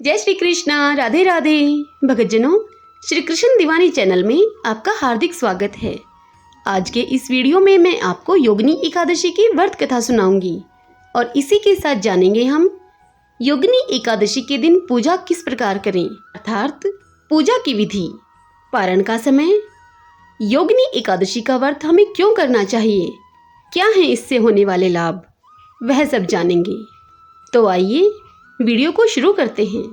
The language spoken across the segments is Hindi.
जय श्री कृष्णा, राधे राधे। भक्तजनों, श्री कृष्ण दीवानी चैनल में आपका हार्दिक स्वागत है। आज के इस वीडियो में मैं आपको योगिनी एकादशी की व्रत कथा सुनाऊंगी और इसी के साथ जानेंगे हम योगिनी एकादशी के दिन पूजा किस प्रकार करें, अर्थात पूजा की विधि, पारण का समय, योगिनी एकादशी का व्रत हमें क्यों करना चाहिए, क्या है इससे होने वाले लाभ, वह सब जानेंगे। तो आइए वीडियो को शुरू करते हैं।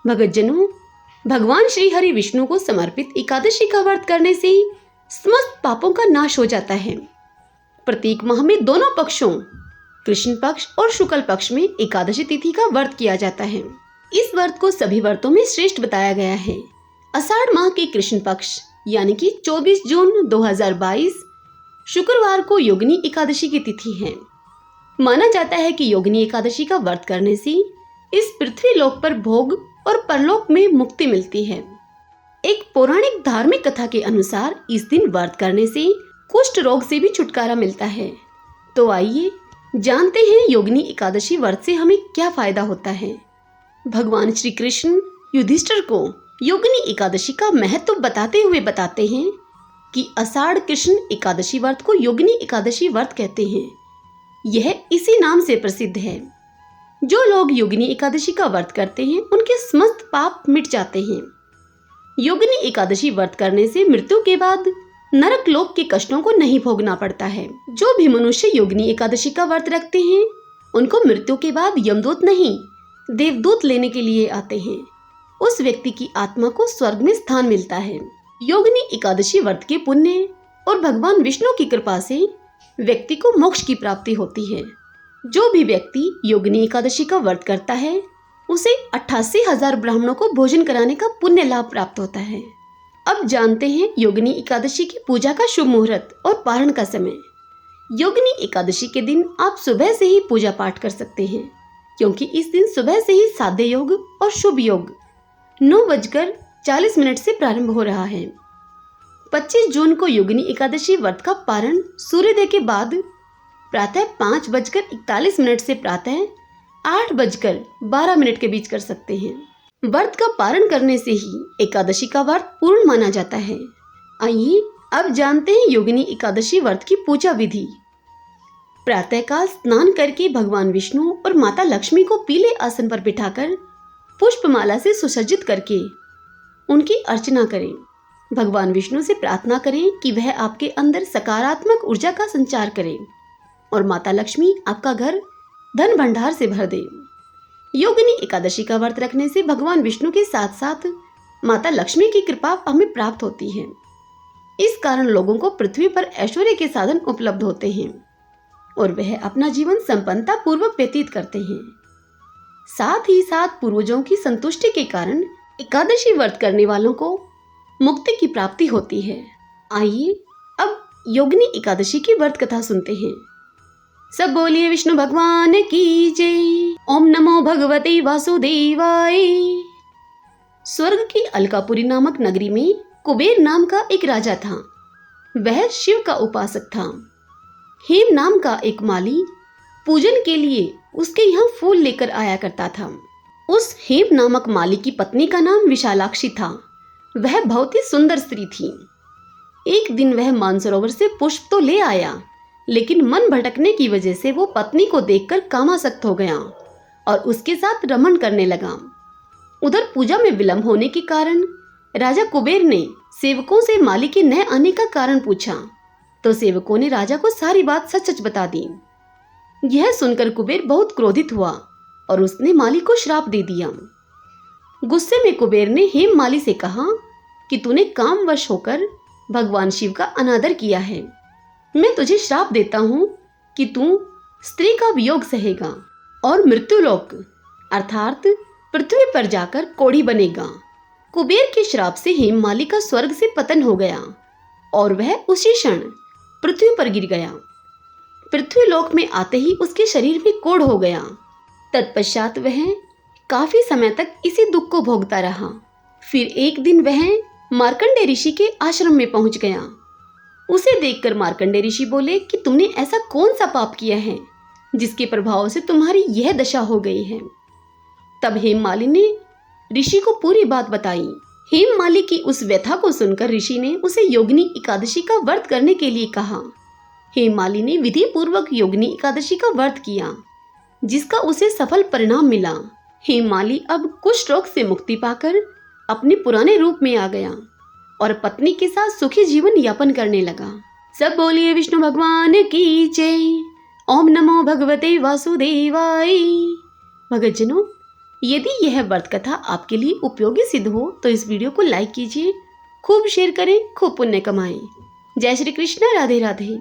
भक्तजनों, भगवान श्री हरि विष्णु को समर्पित एकादशी का व्रत करने से समस्त पापों का नाश हो जाता है। प्रत्येक माह में दोनों पक्षों, कृष्ण पक्ष और शुक्ल पक्ष में एकादशी तिथि का व्रत किया जाता है। इस व्रत को सभी व्रतों में श्रेष्ठ बताया गया है। आषाढ़ माह के कृष्ण पक्ष यानी कि 24 जून 2022 शुक्रवार को योगिनी एकादशी की तिथि है। माना जाता है कि योगिनी एकादशी का व्रत करने से इस पृथ्वी लोक पर भोग और परलोक में मुक्ति मिलती है। एक पौराणिक धार्मिक कथा के अनुसार इस दिन व्रत करने से कुष्ठ रोग से भी छुटकारा मिलता है। तो आइए जानते हैं योगिनी एकादशी व्रत से हमें क्या फायदा होता है। भगवान श्री कृष्ण युधिष्ठिर को योगिनी एकादशी का महत्व बताते हुए बताते हैं कि आषाढ़ कृष्ण एकादशी व्रत को योगिनी एकादशी व्रत कहते हैं। यह इसी नाम से प्रसिद्ध है। जो लोग योगिनी एकादशी का व्रत करते हैं उनके समस्त पाप मिट जाते हैं। योगिनी एकादशी व्रत करने से मृत्यु के बाद नरक लोक के कष्टों को नहीं भोगना पड़ता है। जो भी मनुष्य योगिनी एकादशी का व्रत रखते हैं उनको मृत्यु के बाद यमदूत नहीं, देवदूत लेने के लिए आते हैं। उस व्यक्ति की आत्मा को स्वर्ग में स्थान मिलता है। योगिनी एकादशी व्रत के पुण्य और भगवान विष्णु की कृपा से व्यक्ति को मोक्ष की प्राप्ति होती है। जो भी व्यक्ति योगिनी एकादशी का व्रत करता है उसे 88,000 ब्राह्मणों को भोजन कराने का पुण्य लाभ प्राप्त होता है। अब जानते हैं योगिनी एकादशी की पूजा का शुभ मुहूर्त और पारण का समय। योगिनी एकादशी के दिन आप सुबह से ही पूजा पाठ कर सकते हैं, क्योंकि इस दिन सुबह से ही साध्य योग और शुभ योग 9:40 से प्रारंभ हो रहा है। 25 जून को योगिनी एकादशी व्रत का पारण सूर्योदय के बाद प्रातः 5:41 से प्रातः 8:12 के बीच कर सकते हैं। व्रत का पारण करने से ही एकादशी का व्रत पूर्ण माना जाता है। आइए अब जानते हैं योगिनी एकादशी व्रत की पूजा विधि। प्रातःकाल स्नान करके भगवान विष्णु और माता लक्ष्मी को पीले आसन पर बिठाकर पुष्पमाला से सुसज्जित करके उनकी अर्चना करें। भगवान विष्णु से प्रार्थना करें कि वह आपके अंदर सकारात्मक ऊर्जा का संचार करें और माता लक्ष्मी आपका घर धन भंडार से भर दे। योगिनी एकादशी का व्रत रखने से भगवान विष्णु के साथ साथ माता लक्ष्मी की कृपा हमें प्राप्त होती है। इस कारण लोगों को पृथ्वी पर ऐश्वर्य के साधन उपलब्ध होते हैं और वह अपना जीवन संपन्नता पूर्वक व्यतीत करते हैं। साथ ही साथ पूर्वजों की संतुष्टि के कारण एकादशी व्रत करने वालों को मुक्ति की प्राप्ति होती है। आइए अब योगिनी एकादशी की व्रत कथा सुनते हैं। सब बोलिए विष्णु भगवान की जय। ओम नमो भगवते वासुदेवाय। स्वर्ग की अलकापुरी नामक नगरी में कुबेर नाम का एक राजा था। वह शिव का उपासक था। हेम नाम का एक माली पूजन के लिए उसके यहाँ फूल लेकर आया करता था। उस हेम नामक माली की पत्नी का नाम विशालाक्षी था। वह बहुत ही सुंदर स्त्री थी। एक दिन वह मानसरोवर से पुष्प तो ले आया, लेकिन मन भटकने की वजह से वो पत्नी को देखकर कामासक्त हो गया और उसके साथ रमण करने लगा। उधर पूजा में विलंब होने के कारण राजा कुबेर ने सेवकों से माली के न आने का कारण पूछा, तो सेवकों ने राजा को सारी बात सच सच बता दी। यह सुनकर कुबेर बहुत क्रोधित हुआ और उसने माली को श्राप दे दिया। गुस्से में कुबेर ने हेम माली से कहा कि तूने कामवश होकर भगवान शिव का अनादर किया है। मैं तुझे श्राप देता हूँ कि तू स्त्री का वियोग सहेगा और मृत्युलोक अर्थात पृथ्वी पर जाकर कोढ़ी बनेगा। कुबेर के श्राप से हेममाली का स्वर्ग से पतन हो गया और वह उसी क्षण पृथ्वी पर गिर गया। पृथ्वी लोक में आते ही उसके शरीर में कोढ़ हो गया। तत्पश्चात वह काफी समय तक इसी दुख को भोगता रहा। फिर एक दिन वह मार्कंडेय ऋषि के आश्रम में पहुंच गया। उसे देखकर मार्कंडेय ऋषि बोले कि तुमने ऐसा कौन सा पाप किया है जिसके प्रभाव से तुम्हारी यह दशा हो गई है। तब हेममाली ने ऋषि को पूरी बात बताई। हेममाली की उस व्यथा को सुनकर ऋषि ने उसे योगिनी एकादशी का व्रत करने के लिए कहा। हेममाली ने विधि पूर्वक योगिनी एकादशी का व्रत किया, जिसका उसे सफल परिणाम मिला। हेममाली अब कुष्ठ रोग से मुक्ति पाकर अपने पुराने रूप में आ गया और पत्नी के साथ सुखी जीवन यापन करने लगा। सब बोलिए विष्णु भगवान की जय। ओम नमो भगवते वासुदेवाय। भक्तजनों, यदि यह व्रत कथा आपके लिए उपयोगी सिद्ध हो तो इस वीडियो को लाइक कीजिए, खूब शेयर करें, खूब पुण्य कमाएं। जय श्री कृष्ण, राधे राधे।